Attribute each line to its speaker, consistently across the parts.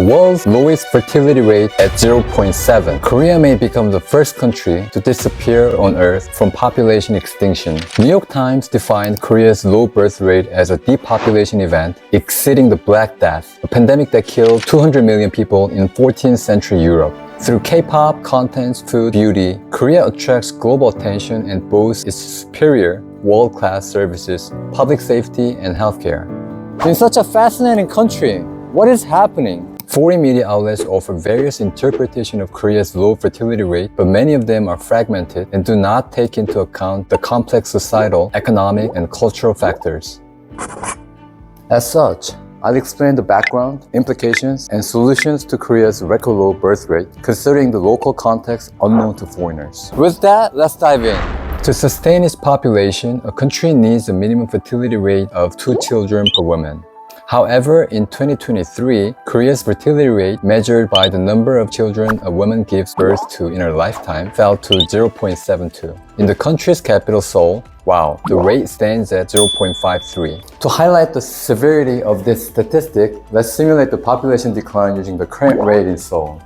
Speaker 1: world's lowest fertility rate at 0.7. Korea may become the first country to disappear on Earth from population extinction. New York Times defined Korea's low birth rate as a depopulation event exceeding the Black Death, a pandemic that killed 200 million people in 14th century Europe. Through K-pop, contents, food, beauty, Korea attracts global attention and boasts its superior world-class services, public safety, and healthcare. In such a fascinating country, what is happening? Foreign media outlets offer various interpretations of Korea's low fertility rate, but many of them are fragmented and do not take into account the complex societal, economic, and cultural factors. As such, I'll explain the background, implications, and solutions to Korea's record low birth rate, considering the local context unknown to foreigners. With that, let's dive in. To sustain its population, a country needs a minimum fertility rate of 2 children per woman. However, in 2023, Korea's fertility rate, measured by the number of children a woman gives birth to in her lifetime, fell to 0.72. In the country's capital, Seoul, the rate stands at 0.53. To highlight the severity of this statistic, let's simulate the population decline using the current rate in Seoul.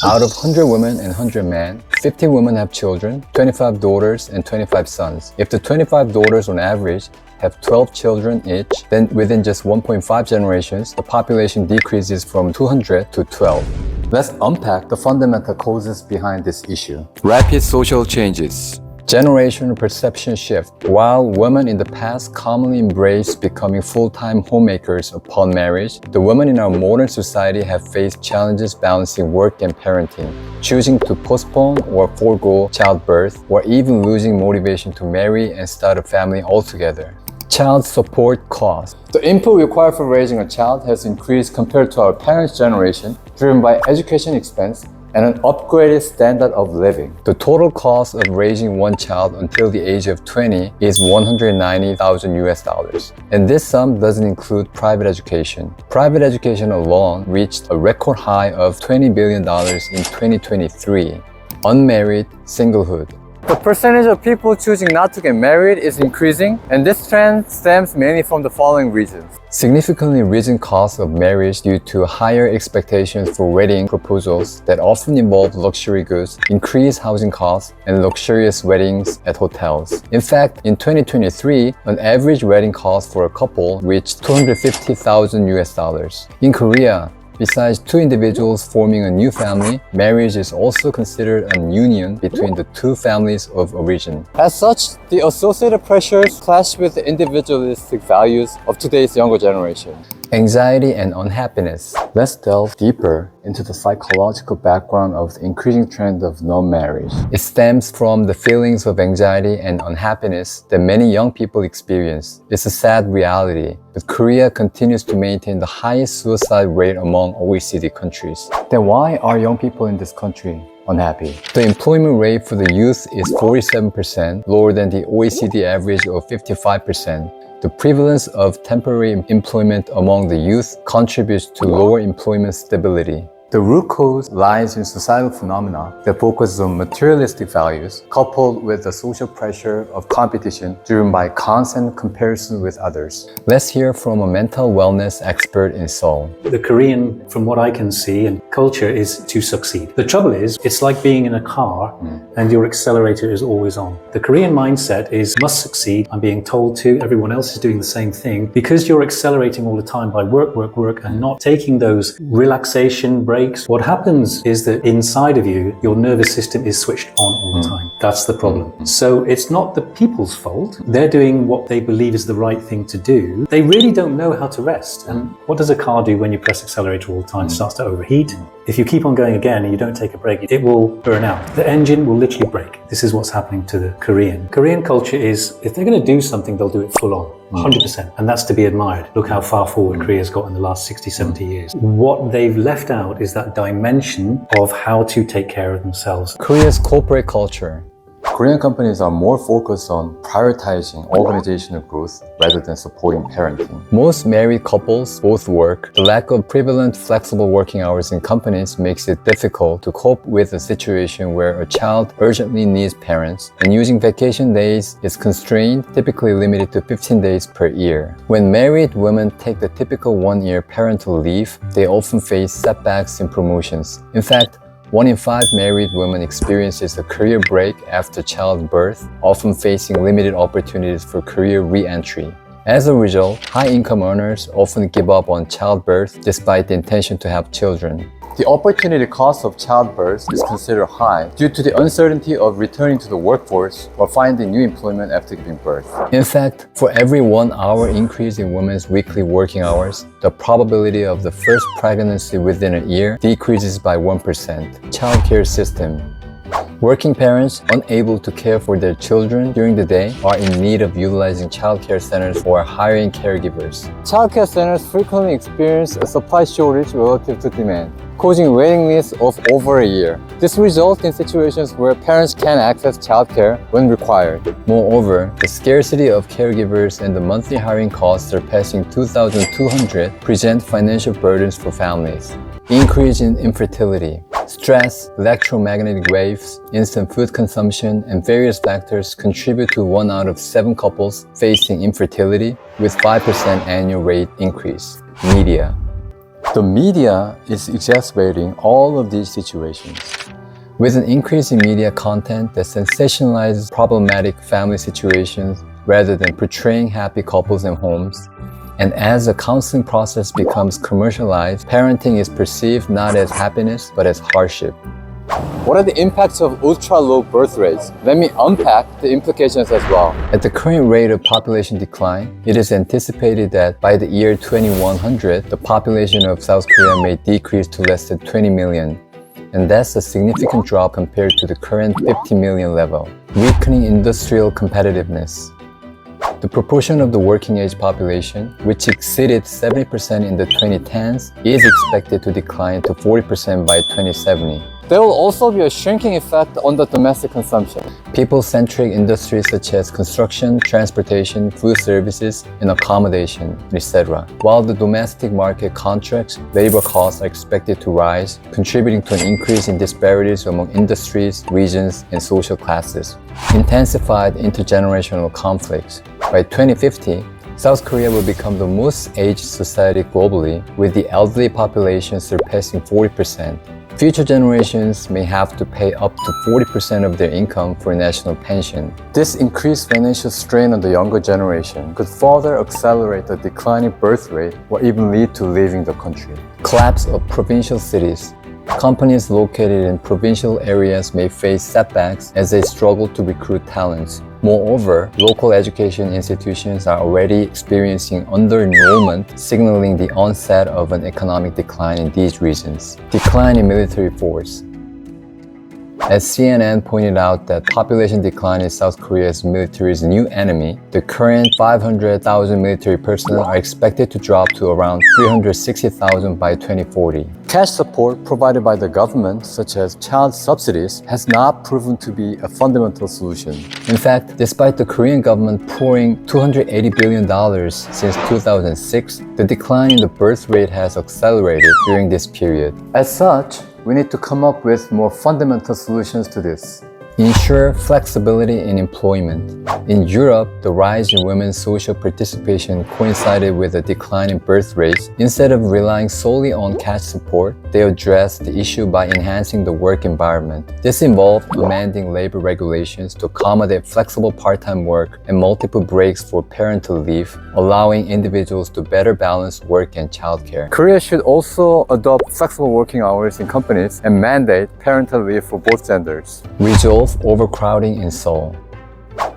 Speaker 1: Out of 100 women and 100 men, 50 women have children, 25 daughters, and 25 sons. If the 25 daughters on average have 12 children each, then within just 1.5 generations, the population decreases from 200 to 12. Let's unpack the fundamental causes behind this issue. Rapid social changes. Generational perception shift. While women in the past commonly embraced becoming full-time homemakers upon marriage, the women in our modern society have faced challenges balancing work and parenting, choosing to postpone or forego childbirth, or even losing motivation to marry and start a family altogether. Child support costs. The input required for raising a child has increased compared to our parents' generation, driven by education expense and an upgraded standard of living. The total cost of raising one child until the age of 20 is $190,000. And this sum doesn't include private education. Private education alone reached a record high of $20 billion in 2023. Unmarried singlehood. The percentage of people choosing not to get married is increasing, and this trend stems mainly from the following reasons. Significantly risen costs of marriage due to higher expectations for wedding proposals that often involve luxury goods, increased housing costs, and luxurious weddings at hotels. In fact, in 2023, an average wedding cost for a couple reached $250,000. In Korea, besides two individuals forming a new family, marriage is also considered a union between the two families of origin. As such, the associated pressures clash with the individualistic values of today's younger generation. Anxiety and unhappiness. Let's delve deeper into the psychological background of the increasing trend of non-marriage. It stems from the feelings of anxiety and unhappiness that many young people experience. It's a sad reality, but Korea continues to maintain the highest suicide rate among OECD countries. Then why are young people in this country unhappy? The employment rate for the youth is 47%, lower than the OECD average of 55%. The prevalence of temporary employment among the youth contributes to lower employment stability. The root cause lies in societal phenomena that focuses on materialistic values, coupled with the social pressure of competition driven by constant comparison with others. Let's hear from a mental wellness expert in Seoul.
Speaker 2: The Korean, from what I can see, and culture is to succeed. The trouble is, it's like being in a car and your accelerator is always on. The Korean mindset is must succeed. I'm being told to, everyone else is doing the same thing. Because you're accelerating all the time by work, and not taking those relaxation breaks. What happens is that inside of you, your nervous system is switched on all the time. That's the problem. So it's not the people's fault. They're doing what they believe is the right thing to do. They really don't know how to rest. And what does a car do when you press accelerator all the time? It starts to overheat. If you keep on going again and you don't take a break, it will burn out. The engine will literally break. This is what's happening to the Korean. Korean culture is, if they're going to do something, they'll do it full on. 100%. And that's to be admired. Look how far forward Korea's got in the last 60, 70 years. What they've left out is that dimension of how to take care of themselves.
Speaker 1: Korea's corporate culture. Korean companies are more focused on prioritizing organizational growth rather than supporting parenting. Most married couples both work. The lack of prevalent flexible working hours in companies makes it difficult to cope with a situation where a child urgently needs parents, and using vacation days is constrained, typically limited to 15 days per year. When married women take the typical one-year parental leave, they often face setbacks in promotions. In fact, 1 in 5 married women experiences a career break after childbirth, often facing limited opportunities for career re-entry. As a result, high-income earners often give up on childbirth despite the intention to have children. The opportunity cost of childbirth is considered high due to the uncertainty of returning to the workforce or finding new employment after giving birth. In fact, for every 1 hour increase in women's weekly working hours, the probability of the first pregnancy within a year decreases by 1%. Childcare system. Working parents unable to care for their children during the day are in need of utilizing childcare centers or hiring caregivers. Childcare centers frequently experience a supply shortage relative to demand, causing waiting lists of over a year. This results in situations where parents can't access childcare when required. Moreover, the scarcity of caregivers and the monthly hiring costs surpassing $2,200 present financial burdens for families. Increase in infertility. Stress, electromagnetic waves, instant food consumption, and various factors contribute to 1 out of 7 couples facing infertility, with 5% annual rate increase. Media. The media is exacerbating all of these situations. With an increase in media content that sensationalizes problematic family situations rather than portraying happy couples and homes, and as the counseling process becomes commercialized, parenting is perceived not as happiness, but as hardship. What are the impacts of ultra-low birth rates? Let me unpack the implications as well. At the current rate of population decline, it is anticipated that by the year 2100, the population of South Korea may decrease to less than 20 million. And that's a significant drop compared to the current 50 million level. Weakening industrial competitiveness. The proportion of the working age population, which exceeded 70% in the 2010s, is expected to decline to 40% by 2070. There will also be a shrinking effect on the domestic consumption. People-centric industries such as construction, transportation, food services, and accommodation, etc. While the domestic market contracts, labor costs are expected to rise, contributing to an increase in disparities among industries, regions, and social classes. Intensified intergenerational conflicts. By 2050, South Korea will become the most aged society globally, with the elderly population surpassing 40%. Future generations may have to pay up to 40% of their income for a national pension. This increased financial strain on the younger generation could further accelerate the declining birth rate or even lead to leaving the country. Collapse of provincial cities. Companies located in provincial areas may face setbacks as they struggle to recruit talents. Moreover, local education institutions are already experiencing under-enrollment, signaling the onset of an economic decline in these regions. Decline in military force. As CNN pointed out that population decline is South Korea's military's new enemy, the current 500,000 military personnel are expected to drop to around 360,000 by 2040. Cash support provided by the government, such as child subsidies, has not proven to be a fundamental solution. In fact, despite the Korean government pouring $280 billion since 2006, the decline in the birth rate has accelerated during this period. As such, we need to come up with more fundamental solutions to this. Ensure flexibility in employment. In Europe, the rise in women's social participation coincided with a decline in birth rates. Instead of relying solely on cash support, they addressed the issue by enhancing the work environment. This involved amending labor regulations to accommodate flexible part-time work and multiple breaks for parental leave, allowing individuals to better balance work and childcare. Korea should also adopt flexible working hours in companies and mandate parental leave for both genders. Resolve overcrowding in Seoul.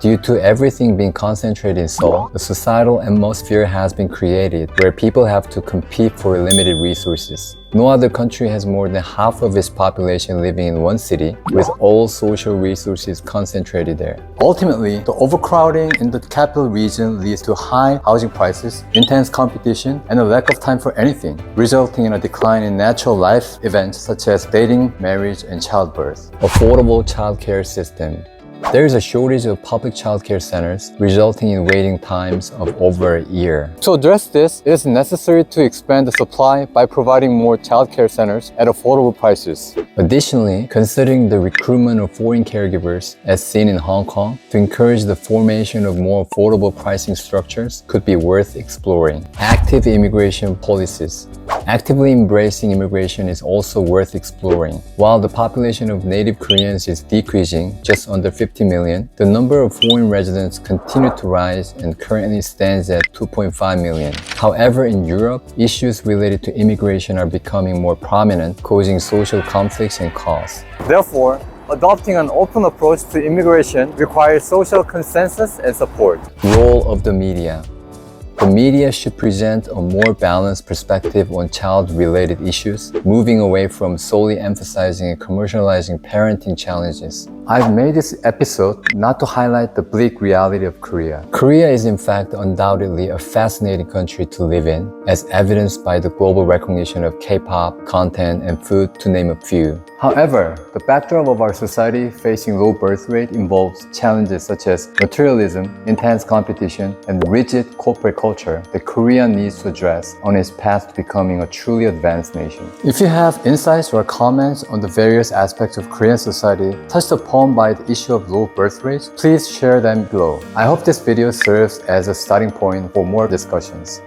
Speaker 1: Due to everything being concentrated in Seoul, a societal atmosphere has been created where people have to compete for limited resources. No other country has more than half of its population living in one city, with all social resources concentrated there. Ultimately, the overcrowding in the capital region leads to high housing prices, intense competition, and a lack of time for anything, resulting in a decline in natural life events such as dating, marriage, and childbirth. Affordable childcare system. There is a shortage of public childcare centers, resulting in waiting times of over a year. To address this, it is necessary to expand the supply by providing more childcare centers at affordable prices. Additionally, considering the recruitment of foreign caregivers, as seen in Hong Kong, to encourage the formation of more affordable pricing structures could be worth exploring. Active immigration policies. Actively embracing immigration is also worth exploring. While the population of native Koreans is decreasing, just under 50 million, the number of foreign residents continue to rise and currently stands at 2.5 million. However, in Europe, issues related to immigration are becoming more prominent, causing social conflicts and costs. Therefore, adopting an open approach to immigration requires social consensus and support. Role of the media. The media should present a more balanced perspective on child-related issues, moving away from solely emphasizing and commercializing parenting challenges. I've made this episode not to highlight the bleak reality of Korea. Korea is in fact undoubtedly a fascinating country to live in, as evidenced by the global recognition of K-pop, content, and food, to name a few. However, the backdrop of our society facing low birth rate involves challenges such as materialism, intense competition, and rigid corporate culture that Korea needs to address on its path to becoming a truly advanced nation. If you have insights or comments on the various aspects of Korean society touched upon by the issue of low birth rates, please share them below. I hope this video serves as a starting point for more discussions.